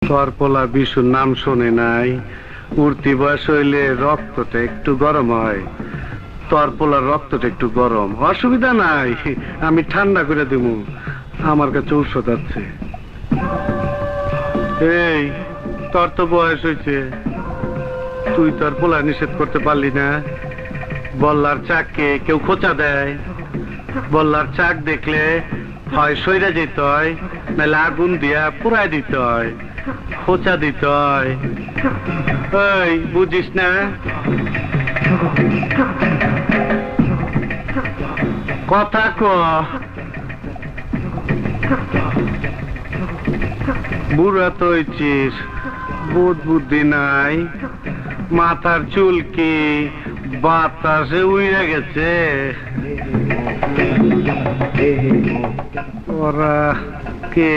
তোর পোলা বিশুর নাম শোনে নাই? উঠতি বয়স হইলে রক্তটা একটু গরম হয়। তোর পোলার রক্তটা একটু গরম, অসুবিধা নাই, আমি ঠান্ডা করে দিব। আমার কাছে ঔষধ আছে। এই, তোর তো বয়স হয়েছে, তুই তোর পোলা নিষেধ করতে পারলি না? বল্লার চাককে কেউ খোঁচা দেয়? বল্লার চাক দেখলে হয় সইরা যেতে হয়, নাহলে আগুন দিয়া পুরাই দিতে হয়, খোঁচা দিতে হয়। এই, বুঝিস না? কথা ক। বুড়া তো হয়েছিস, বোধ বুদ্ধি নাই, মাথার চুল কি বাতাসে উড়ে গেছে। ওরা কে?